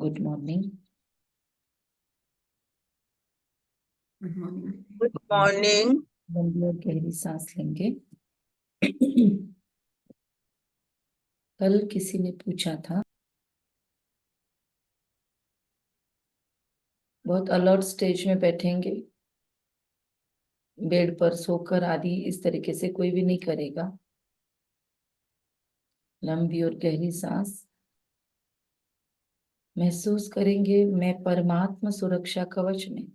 Good morning. Good morning. लंबी और गहरी सांस लेंगे। कल किसी ने पूछा था, बहुत अलर्ट स्टेज में बैठेंगे, बेड पर सोकर आदि इस तरीके से कोई भी नहीं करेगा। लंबी और गहरी सांस महसूस करेंगे, मैं परमात्मा सुरक्षा कवच में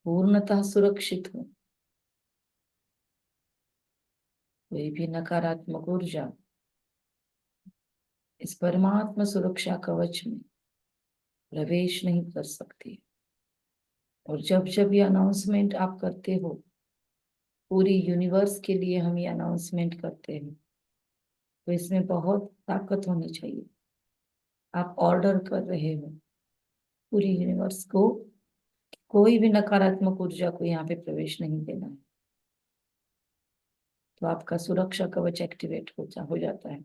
पूर्णतः सुरक्षित हूँ। कोई भी नकारात्मक ऊर्जा इस परमात्मा सुरक्षा कवच में प्रवेश नहीं कर सकती। और जब जब ये अनाउंसमेंट आप करते हो, पूरी यूनिवर्स के लिए हम ये अनाउंसमेंट करते हैं, तो इसमें बहुत ताकत होनी चाहिए। आप ऑर्डर कर रहे हो पूरी यूनिवर्स को, कोई भी नकारात्मक ऊर्जा को यहाँ पे प्रवेश नहीं देना है। तो आपका सुरक्षा कवच एक्टिवेट हो जाता है।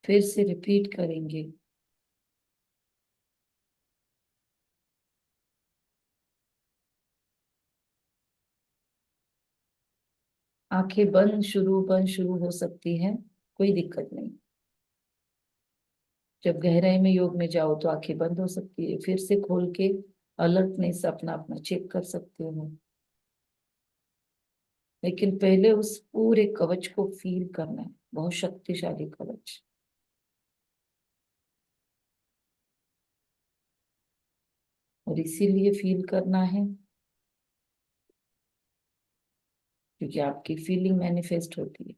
फिर से रिपीट करेंगे। आंखें बंद शुरू हो सकती है, कोई दिक्कत नहीं। जब गहराई में योग में जाओ तो आंखें बंद हो सकती है, फिर से खोल के अलर्टनेस अपना अपना चेक कर सकते हो। लेकिन पहले उस पूरे कवच को फील करना है, बहुत शक्तिशाली कवच। और इसीलिए फील करना है क्योंकि आपकी फीलिंग मैनिफेस्ट होती है।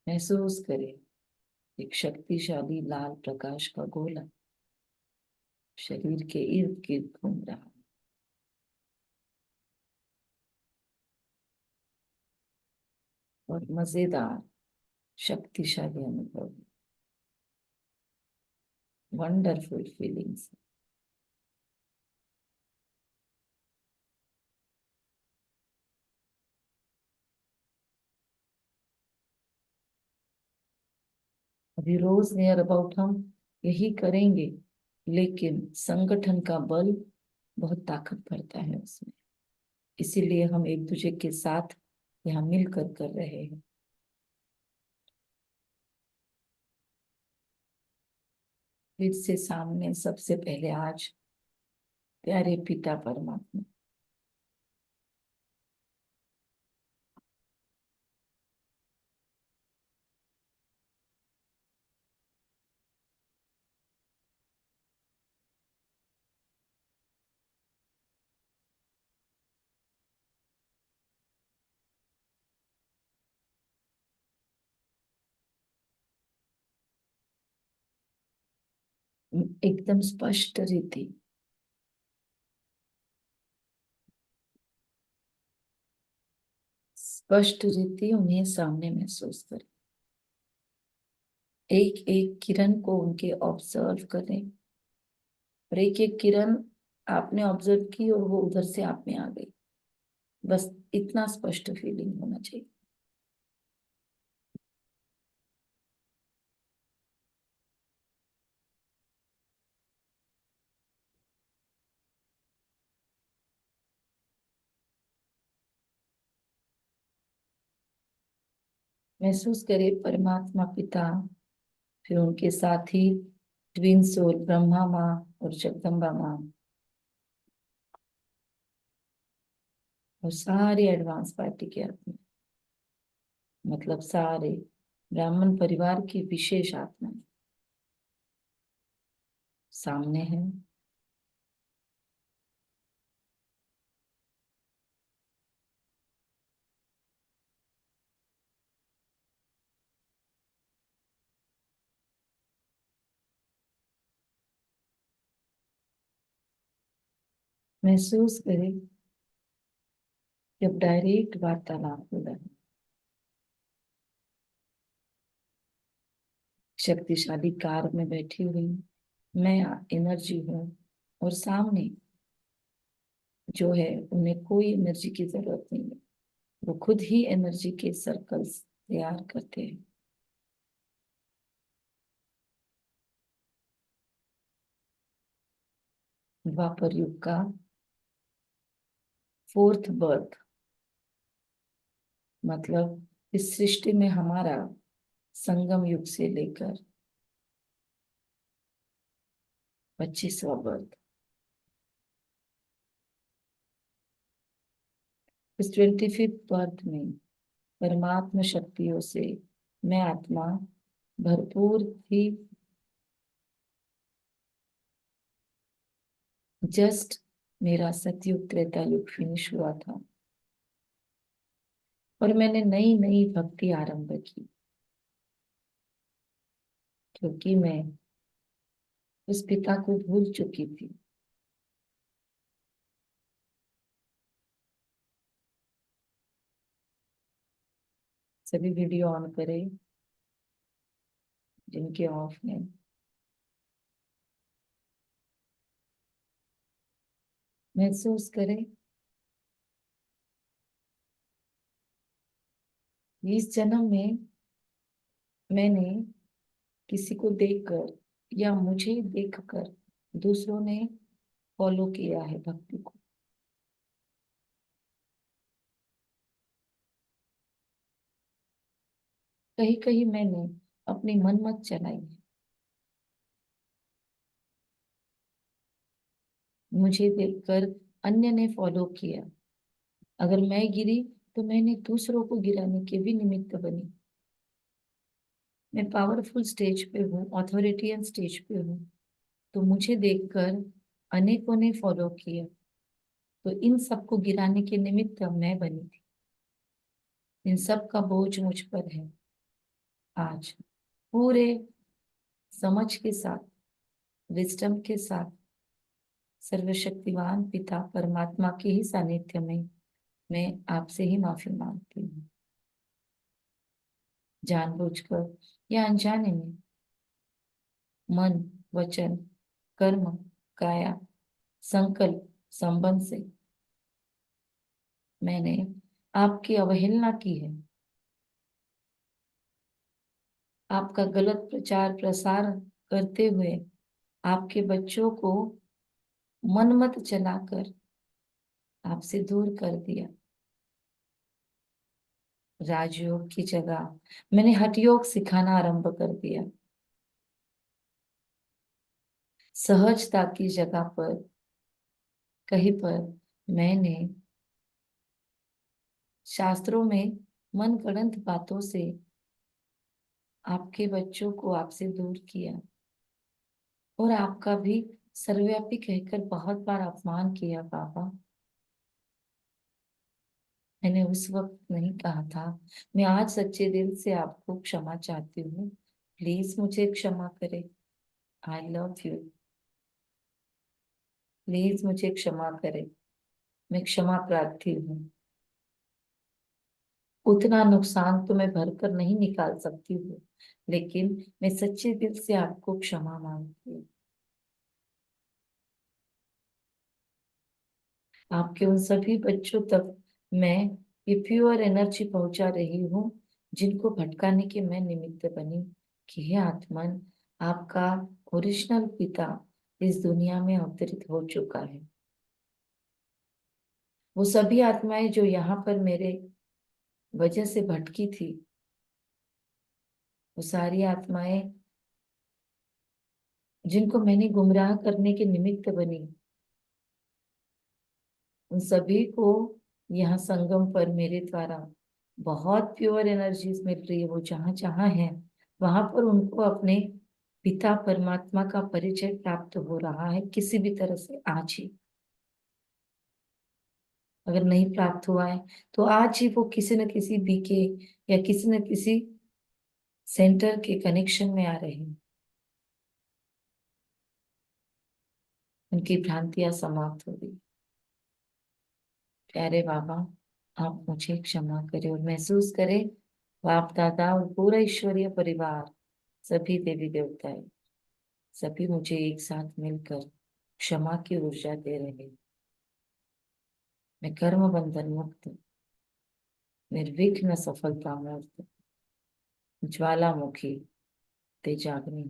महसूस करें, एक शक्तिशाली लाल प्रकाश का गोला शरीर के इर्द गिर्द घूम रहा है। और मजेदार शक्तिशाली अनुभव, वंडरफुल फीलिंग्स। अभी रोज नियर अबाउट हम यही करेंगे, लेकिन संगठन का बल बहुत ताकत भरता है उसमें। इसीलिए हम एक दूसरे के साथ यहाँ मिलकर कर रहे हैं। फिर से सामने सबसे पहले आज प्यारे पिता परमात्मा, एकदम स्पष्ट रीति उन्हें सामने महसूस करें। एक एक किरण को उनके ऑब्जर्व करें, और एक एक किरण आपने ऑब्जर्व की और वो उधर से आप में आ गई। बस इतना स्पष्ट फीलिंग होना चाहिए। महसूस करें परमात्मा पिता, फिर उनके साथी ट्विन सोल ब्रह्मा माँ और जगदम्बा माँ, और सारी एडवांस पार्टी के आत्मा, मतलब सारे ब्राह्मण परिवार की विशेष आत्मा सामने है। महसूस करें जब डायरेक्ट वार्तालाप हो रहा है। शक्तिशाली कार में बैठी हुई मैं एनर्जी हूँ, और सामने जो है उन्हें कोई एनर्जी की जरूरत नहीं है, वो खुद ही एनर्जी के सर्कल्स तैयार करते हैं। द्वापर युग का फोर्थ बर्थ, मतलब इस सृष्टि में हमारा संगम युग से लेकर 25वां बर्थ। इस 25th बर्थ में परमात्मा शक्तियों से मैं आत्मा भरपूर थी। जस्ट मेरा सतयुग त्रेता युग फिनिश हुआ था और मैंने नई नई भक्ति आरंभ की, क्योंकि मैं उस पिता को भूल चुकी थी। सभी वीडियो ऑन करें जिनके ऑफ हैं। महसूस करें इस जन्म में मैंने किसी को देखकर या मुझे देखकर दूसरों ने फॉलो किया है भक्ति को। कहीं कहीं मैंने अपनी मनमत चलाई है, मुझे देखकर अन्य ने फॉलो किया। अगर मैं गिरी तो मैंने दूसरों को गिराने के भी निमित्त बनी। मैं पावरफुल स्टेज पे हूँ, ऑथोरिटियन स्टेज पे हूँ, तो मुझे देखकर अनेकों ने फॉलो किया, तो इन सबको गिराने के निमित्त मैं बनी थी। इन सब का बोझ मुझ पर है। आज पूरे समझ के साथ, विजडम के साथ, सर्वशक्तिवान पिता परमात्मा के ही सानिध्य में मैं आपसे ही माफी मांगती हूँ। जानबूझकर या अनजाने में मन, वचन, कर्म, काया, संकल्प, संबंध से मैंने आपकी अवहेलना की है। आपका गलत प्रचार प्रसार करते हुए आपके बच्चों को मनमत चलाकर आपसे दूर कर दिया। राजयोग की जगह मैंने हठयोग सिखाना आरंभ कर दिया। सहजता की जगह पर कहीं पर मैंने शास्त्रों में मनगढ़ंत बातों से आपके बच्चों को आपसे दूर किया और आपका भी सर्वव्यापी कहकर बहुत बार अपमान किया बाबा। मैंने उस वक्त नहीं कहा था। मैं आज सच्चे दिल से आपको क्षमा चाहती हूँ। प्लीज मुझे क्षमा करें। I love you. प्लीज मुझे क्षमा करें। मैं क्षमा प्रार्थी हूँ। उतना नुकसान तो मैं भर कर नहीं निकाल सकती हूँ, लेकिन मैं सच्चे दिल से आपको क्षमा मांगती हूँ। आपके उन सभी बच्चों तक मैं ये प्योर एनर्जी पहुंचा रही हूँ जिनको भटकाने के मैं निमित्त बनी। कि हे आत्मन, आपका ओरिजिनल पिता इस दुनिया में अवतरित हो चुका है। वो सभी आत्माएं जो यहाँ पर मेरे वजह से भटकी थी, वो सारी आत्माएं जिनको मैंने गुमराह करने के निमित्त बनी, उन सभी को यहाँ संगम पर मेरे द्वारा बहुत प्योर एनर्जीज मिल रही है। वो जहां जहां है वहां पर उनको अपने पिता परमात्मा का परिचय प्राप्त हो रहा है, किसी भी तरह से आज ही। अगर नहीं प्राप्त हुआ है तो आज ही वो किसी न किसी बीके या किसी न किसी सेंटर के कनेक्शन में आ रहे हैं। उनकी भ्रांतियां समाप्त हो गई। प्यारे बाबा, आप मुझे क्षमा करें और महसूस करें बाप दादा और पूरा ईश्वरीय परिवार, सभी देवी देवताएं, सभी मुझे एक साथ मिलकर क्षमा की ऊर्जा दे रहे हैं। मैं कर्म बंधन मुक्त, निर्विघ्न सफलता मूर्त, ज्वालामुखी तेजाग्नि।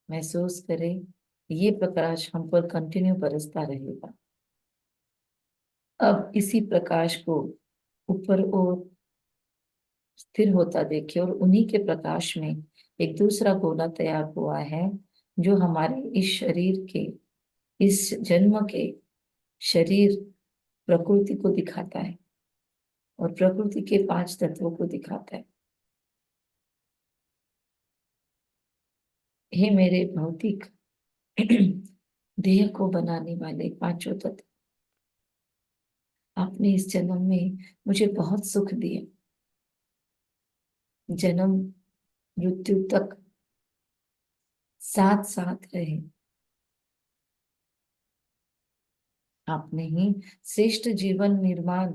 महसूस करें ये प्रकाश हम पर कंटिन्यू बरसता रहेगा। अब इसी प्रकाश को ऊपर और स्थिर होता देखे और उन्हीं के प्रकाश में एक दूसरा गोला तैयार हुआ है, जो हमारे इस शरीर के, इस जन्म के शरीर प्रकृति को दिखाता है और प्रकृति के 5 तत्वों को दिखाता है। हे मेरे भौतिक देह को बनाने वाले 5 तत्व, आपने इस जन्म में मुझे बहुत सुख दिया, जन्म मृत्यु तक साथ साथ रहे। आपने ही श्रेष्ठ जीवन निर्माण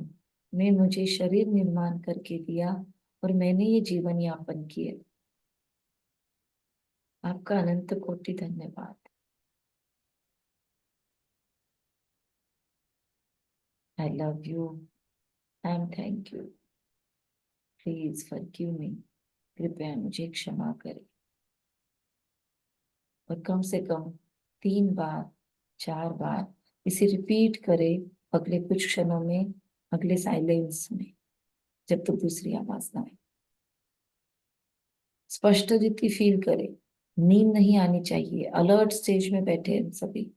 में मुझे शरीर निर्माण करके दिया और मैंने ये जीवन यापन किया। आपका अनंत कोटि धन्यवाद। I love you and thank you. Please forgive me, कृपया मुझे क्षमा करें। और कम से कम 3 बार 4 बार इसे रिपीट करें अगले कुछ क्षणों में, अगले साइलेंस में, जब तक दूसरी आवाज ना आए। स्पष्ट रीति फील करें, नींद नहीं आनी चाहिए, अलर्ट स्टेज में बैठे हैं सभी।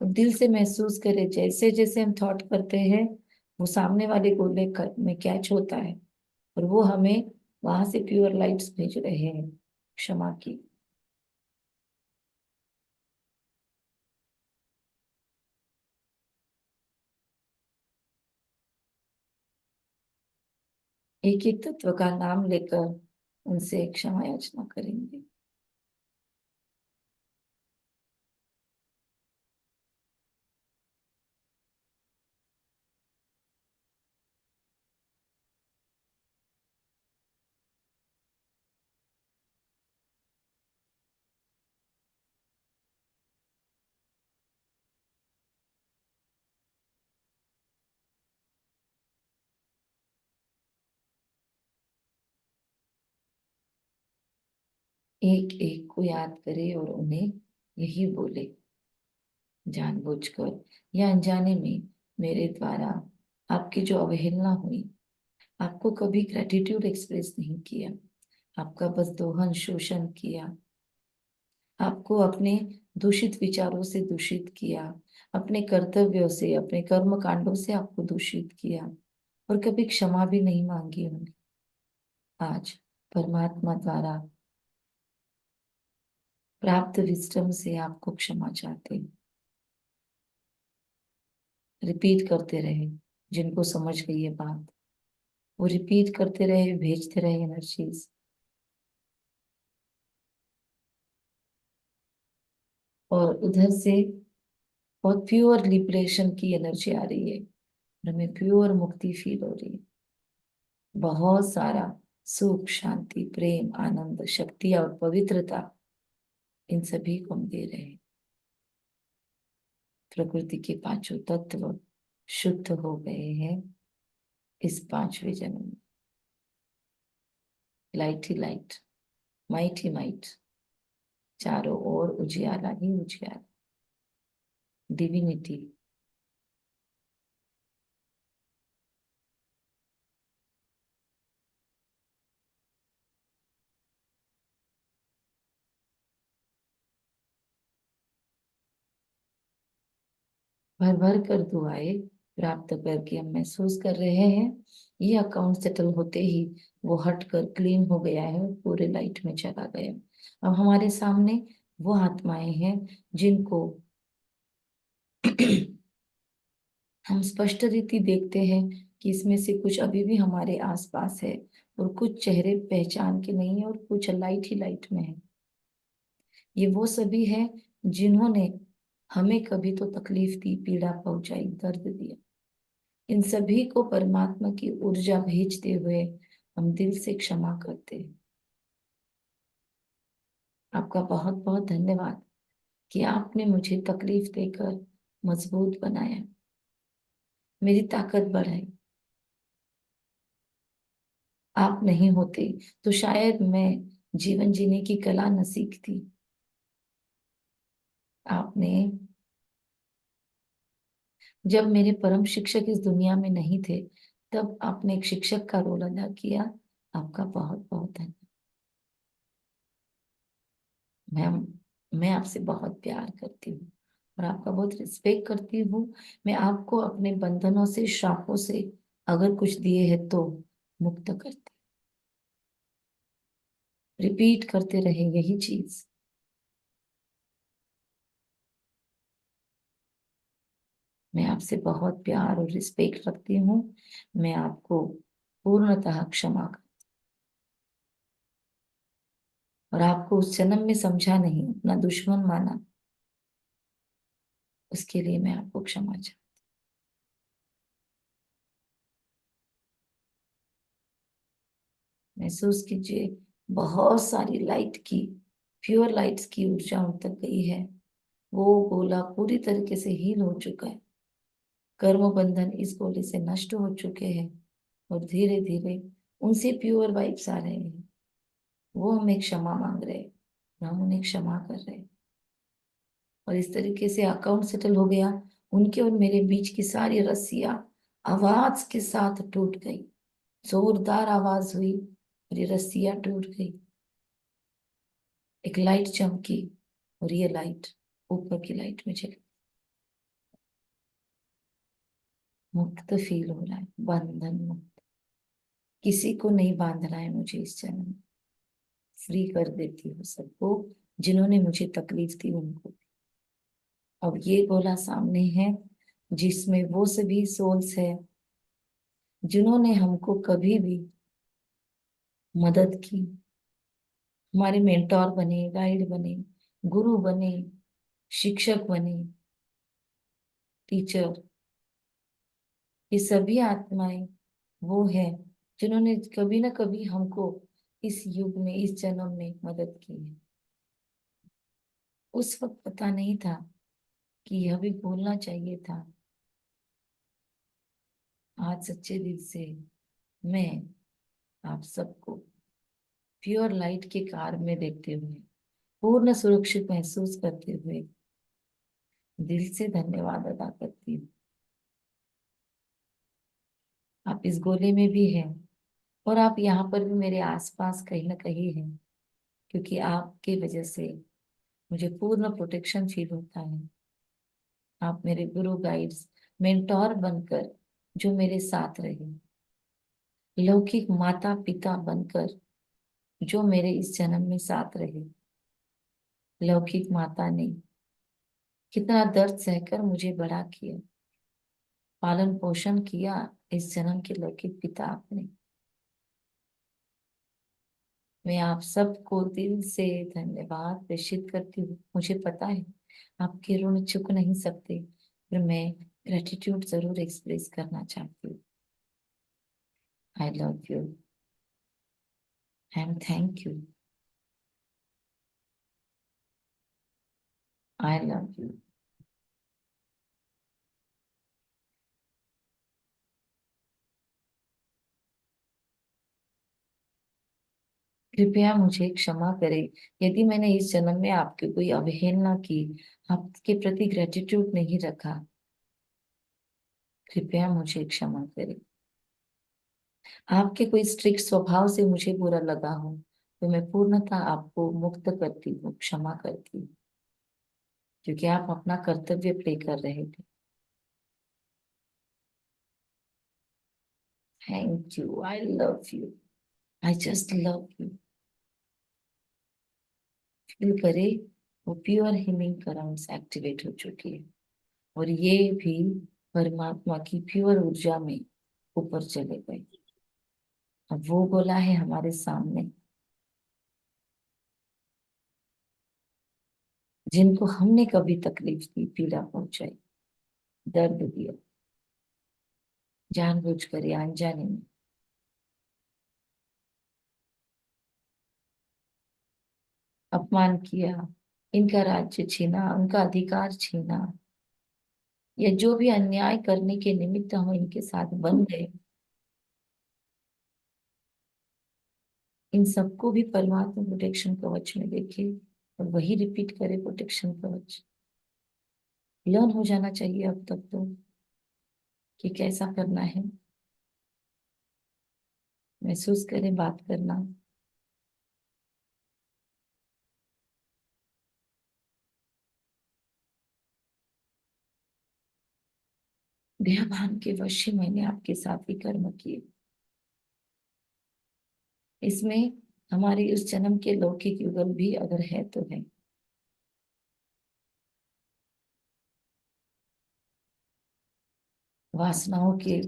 और दिल से महसूस करें जैसे जैसे हम थॉट करते हैं वो सामने वाले गोले में कैच होता है और वो हमें वहां से प्योर लाइट्स भेज रहे हैं क्षमा की। एक एक तत्व का नाम लेकर उनसे क्षमा याचना करेंगे। एक एक को याद करे और उन्हें यही बोले, जानबूझकर या अनजाने में मेरे द्वारा आपकी जो अवहेलना हुई, आपको कभी ग्रेटिट्यूड एक्सप्रेस नहीं किया, आपका बस दोहन शोषण किया, आपको अपने दूषित विचारों से दूषित किया, अपने कर्तव्यों से, अपने कर्म कांडों से आपको दूषित किया और कभी क्षमा भी नहीं मांगी उन्होंने। आज परमात्मा द्वारा प्राप्त विजडम से आपको क्षमा चाहते हैं। रिपीट करते रहे, जिनको समझ गई ये बात वो रिपीट करते रहे, भेजते रहे एनर्जीज। और उधर से बहुत प्योर लिबरेशन की एनर्जी आ रही है, हमें प्योर मुक्ति फील हो रही है। बहुत सारा सुख, शांति, प्रेम, आनंद, शक्ति और पवित्रता इन सभी को हम दे रहे हैं। प्रकृति के 5 तत्व शुद्ध हो गए हैं इस 5वें जन्म में। Light he light, might he might, चारों ओर उजियारा ही उजियारा, डिविनिटी। भर भर कर दुआएं प्राप्त करके हम महसूस कर रहे हैं ये अकाउंट सेटल होते ही वो हट कर क्लीन हो गया है और पूरे लाइट में चला गया। अब हमारे सामने वो आत्माएं हैं जिनको हम स्पष्ट रीति देखते हैं कि इसमें से कुछ अभी भी हमारे आसपास है और कुछ चेहरे पहचान के नहीं है और कुछ लाइट ही लाइट में है। ये वो सभी हैं जिन्होंने हमें कभी तो तकलीफ दी, पीड़ा पहुंचाई, दर्द दिया। इन सभी को परमात्मा की ऊर्जा भेजते हुए हम दिल से क्षमा करते हैं। आपका बहुत बहुत धन्यवाद। कि आपने मुझे तकलीफ देकर मजबूत बनाया, मेरी ताकत बढ़ाई। आप नहीं होते तो शायद मैं जीवन जीने की कला न सीखती। आपने, जब मेरे परम शिक्षक इस दुनिया में नहीं थे, तब आपने एक शिक्षक का रोल अदा किया। आपका बहुत बहुत धन्यवाद। मैं आपसे बहुत प्यार करती हूँ और आपका बहुत रिस्पेक्ट करती हूँ। मैं आपको अपने बंधनों से, श्रापों से अगर कुछ दिए हैं तो मुक्त करते, रिपीट करते रहे यही चीज। मैं आपसे बहुत प्यार और रिस्पेक्ट रखती हूँ। मैं आपको पूर्णतः क्षमा कर, और आपको उस जन्म में समझा नहीं, अपना दुश्मन माना, उसके लिए मैं आपको क्षमा चाहती हूँ। महसूस कीजिए, बहुत सारी लाइट की, प्योर लाइट्स की ऊर्जा उन तक गई है। वो गोला पूरी तरीके से हील हो चुका है। कर्म बंधन इस गोले से नष्ट हो चुके हैं और धीरे धीरे उनसे प्योर वाइब्स आ रहे हैं। वो हमें क्षमा मांग रहे हैं, हम उन्हें क्षमा कर रहे हैं। और इस तरीके से अकाउंट सेटल हो गया। उनके और मेरे बीच की सारी रस्सियां आवाज के साथ टूट गई। जोरदार आवाज हुई और ये रस्सियां टूट गई। एक लाइट चमकी और ये लाइट ऊपर की लाइट में चली। मुक्त फील हो रहा है, बंधन मुक्त। किसी को नहीं बांधना है मुझे इस जन्म में। फ्री कर देती हूँ सबको, जिन्होंने मुझे तकलीफ दी उनको। अब ये गोला सामने है जिसमें वो सभी सोल्स है जिन्होंने हमको कभी भी मदद की, हमारे मेंटोर बने, गाइड बने, गुरु बने, शिक्षक बने, टीचर। ये सभी आत्माएं वो है जिन्होंने कभी ना कभी हमको इस युग में, इस जन्म में मदद की है। उस वक्त पता नहीं था कि यह भी बोलना चाहिए था। आज सच्चे दिल से मैं आप सबको प्योर लाइट के कार में देखते हुए, पूर्ण सुरक्षित महसूस करते हुए दिल से धन्यवाद अदा करती हूँ। आप इस गोले में भी हैं और आप यहाँ पर भी मेरे आसपास कहीं ना कहीं हैं, क्योंकि आपके वजह से मुझे पूर्ण प्रोटेक्शन फील होता है। आप मेरे गुरु, गाइड्स, मेंटोर बनकर जो मेरे साथ रहे, लौकिक माता पिता बनकर जो मेरे इस जन्म में साथ रहे। लौकिक माता ने कितना दर्द सहकर मुझे बड़ा किया, पालन पोषण किया। इस जन्म के लौकिक पिता आपने। मैं आप सबको दिल से धन्यवाद प्रेषित करती हूँ। मुझे पता है आपके ऋण चुक नहीं सकते, पर मैं ग्रेटिट्यूड जरूर एक्सप्रेस करना चाहती हूँ। I love you and thank you. I love you. कृपया मुझे क्षमा करें यदि मैंने इस जन्म में आपकी कोई अवहेलना की, आपके प्रति ग्रेटिट्यूड नहीं रखा। कृपया मुझे क्षमा करें। आपके कोई स्ट्रिक्ट स्वभाव से मुझे बुरा लगा हो तो मैं पूर्णतः आपको मुक्त करती हूँ, क्षमा करती हूँ, क्योंकि आप अपना कर्तव्य प्ले कर रहे थे। Thank you. I love you. I just love you. Feel करे, वो प्योर हीलिंग करंट्स एक्टिवेट हो चुकी है और ये भी परमात्मा की प्योर ऊर्जा में ऊपर चले गए। अब वो बोला है हमारे सामने, जिनको हमने कभी तकलीफ दी, पीड़ा पहुंचाई, दर्द दिया, जानबूझकर या अनजाने में, अपमान किया, इनका राज्य छीना, उनका अधिकार छीना, या जो भी अन्याय करने के निमित्त हम इनके साथ बन गए, इन सबको भी परमात्मा प्रोटेक्शन कवच में देखे और वही रिपीट करे प्रोटेक्शन कवच। लर्न हो जाना चाहिए अब तक तो कि कैसा करना है। महसूस करें बात करना। देहभान के वश ही मैंने आपके साथ ही कर्म किए। इसमें हमारे इस जन्म के लौकिक युगल भी अगर है तो है। वासनाओं के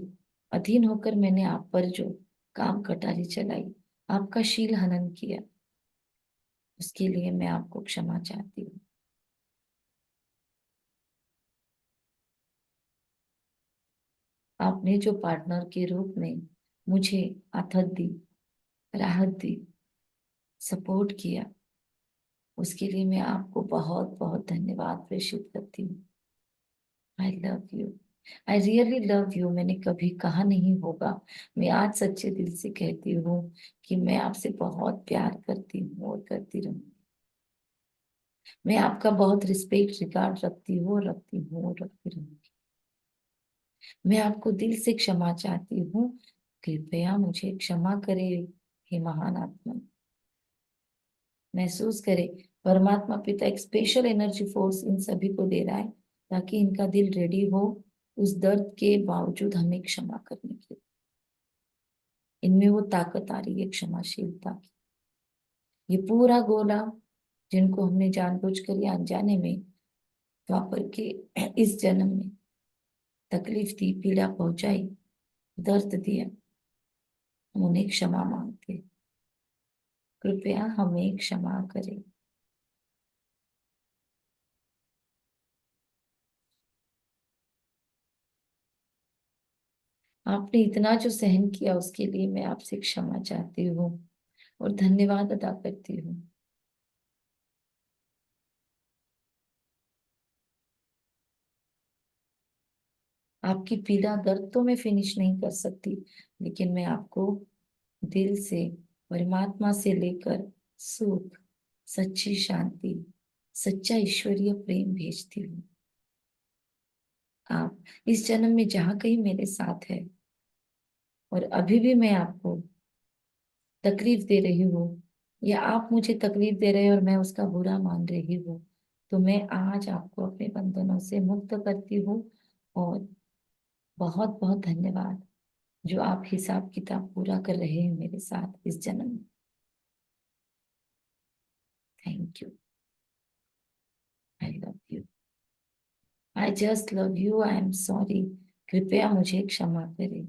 अधीन होकर मैंने आप पर जो काम कटारी चलाई, आपका शील हनन किया, उसके लिए मैं आपको क्षमा चाहती हूँ। आपने जो पार्टनर के रूप में मुझे आथत दी, राहत दी, सपोर्ट किया, उसके लिए मैं आपको बहुत बहुत धन्यवाद प्रेषित करती हूँ। I love you, I really love you. मैंने कभी कहा नहीं होगा, मैं आज सच्चे दिल से कहती हूँ कि मैं आपसे बहुत प्यार करती हूँ और करती रहूंगी। मैं आपका बहुत रिस्पेक्ट रिगार्ड रखती हूँ और रखती हूँ और रखती रहूंगी। मैं आपको दिल से क्षमा चाहती हूँ, कृपया मुझे क्षमा करे हे महान आत्मा। महसूस करे परमात्मा पिता एक स्पेशल एनर्जी फोर्स इन सभी को दे रहा है ताकि इनका दिल रेडी हो उस दर्द के बावजूद हमें क्षमा करने के। इनमें वो ताकत आ रही है क्षमाशीलता की। ये पूरा गोला जिनको हमने जानबूझकर या अनजाने में द्वापर के इस जन्म में तकलीफ दी, पीड़ा पहुंचाई, दर्द दिया, हम उन्हें क्षमा मांगते हैं। कृपया हमें क्षमा करें। आपने इतना जो सहन किया उसके लिए मैं आपसे क्षमा चाहती हूँ और धन्यवाद अदा करती हूँ। आपकी पीड़ा दर्द तो मैं फिनिश नहीं कर सकती, लेकिन मैं आपको दिल से, परमात्मा से लेकर सुख, सच्ची शांति, सच्चा ईश्वरीय प्रेम भेजती हूँ। आप इस जन्म में जहाँ कहीं मेरे साथ है और अभी भी मैं आपको तकलीफ दे रही हूँ या आप मुझे तकलीफ दे रहे हैं और मैं उसका बुरा मान रही हूँ, तो मैं आज आपको अपने बंधनों से मुक्त करती हूँ। और बहुत बहुत धन्यवाद जो आप हिसाब किताब पूरा कर रहे हैं मेरे साथ इस जन्म में। Thank you. I love you. I just love you. I am sorry. कृपया मुझे क्षमा करें।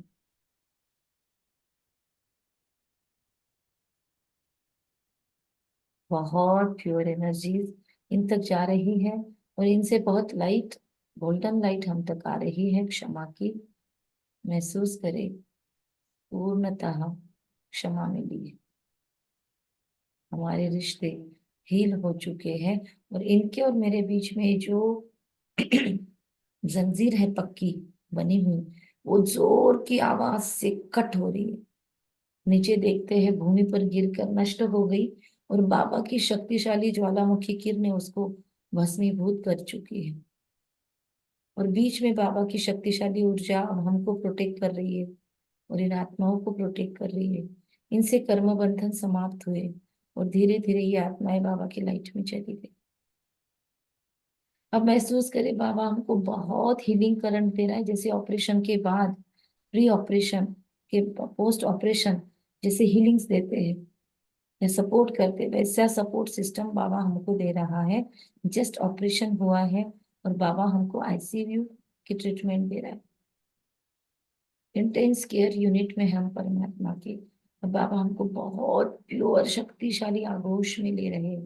बहुत प्योर एनर्जीज इन तक जा रही है और इनसे बहुत लाइट, गोल्डन लाइट हम तक आ रही है क्षमा की। महसूस करें पूर्णतः क्षमा मिली है। हमारे रिश्ते हील हो चुके हैं और इनके और मेरे बीच में जो जंजीर है पक्की बनी हुई, वो जोर की आवाज से कट हो रही है। नीचे देखते हैं भूमि पर गिरकर नष्ट हो गई और बाबा की शक्तिशाली ज्वालामुखी किरणें उसको भस्मीभूत कर चुकी है। और बीच में बाबा की शक्तिशाली ऊर्जा अब हमको प्रोटेक्ट कर रही है और इन आत्माओं को प्रोटेक्ट कर रही है। इनसे कर्म बंधन समाप्त हुए और धीरे धीरे ये आत्माएं बाबा की लाइट में चली गई। अब महसूस करें बाबा हमको बहुत हीलिंग करंट दे रहा है, जैसे ऑपरेशन के बाद, प्री ऑपरेशन के, पोस्ट ऑपरेशन जैसे हीलिंग्स देते हैं या सपोर्ट करते हैं, वैसा सपोर्ट सिस्टम बाबा हमको दे रहा है। जस्ट ऑपरेशन हुआ है और बाबा हमको आईसीयू की ट्रीटमेंट दे रहा है। इंटेंस केयर यूनिट में हम परमात्मा के, और बाबा हमको बहुत प्योर शक्तिशाली आगोश में ले रहे हैं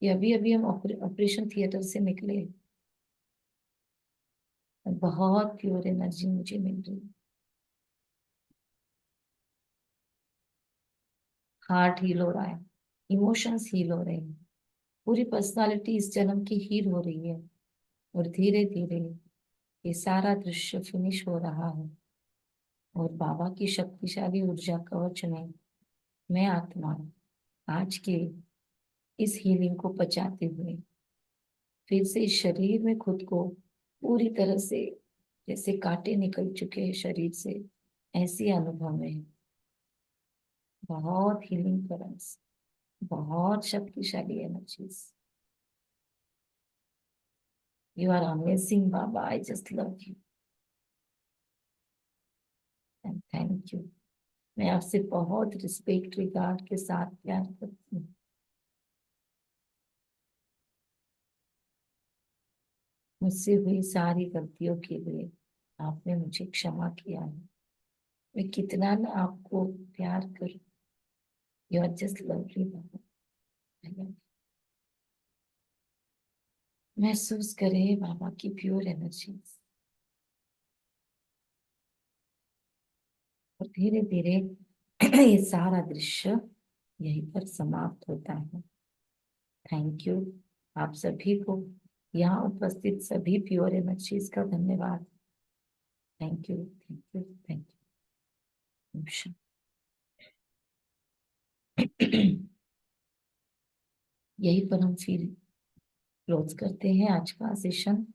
कि अभी अभी हम ऑपरेशन थिएटर से निकले और बहुत प्योर एनर्जी मुझे मिल रही है। हार्ट हील हो रहा है, इमोशंस हील हो रहे हैं, पूरी पर्सनालिटी इस जन्म की हील हो रही है और धीरे धीरे ये सारा दृश्य फिनिश हो रहा है। और बाबा की शक्तिशाली ऊर्जा कवच में मैं आत्मा आज के इस हीलिंग को पचाते हुए फिर से इस शरीर में खुद को पूरी तरह से, जैसे कांटे निकल चुके हैं शरीर से, ऐसी अनुभव में बहुत हीलिंग करंट्स, बहुत शक्तिशाली एनर्जीज। यू आर अमेजिंग बाबा, I just love you and thank you. मैं आपसे बहुत रिस्पेक्ट रिगार्ड के साथ प्यार करती हूँ। मुझसे हुई सारी गलतियों के लिए आपने मुझे क्षमा किया है। मैं कितना ना आपको प्यार करूं। यू आर जस्ट लवली बाबा। I love you। महसूस करें बाबा की प्योर एनर्जी और धीरे धीरे ये सारा दृश्य यहीं पर समाप्त होता है। थैंक यू आप सभी को, यहाँ उपस्थित सभी प्योर एनर्जीज का धन्यवाद। Thank you, thank you, thank you. यहीं पर हम फिर क्लोज करते हैं आज का सेशन।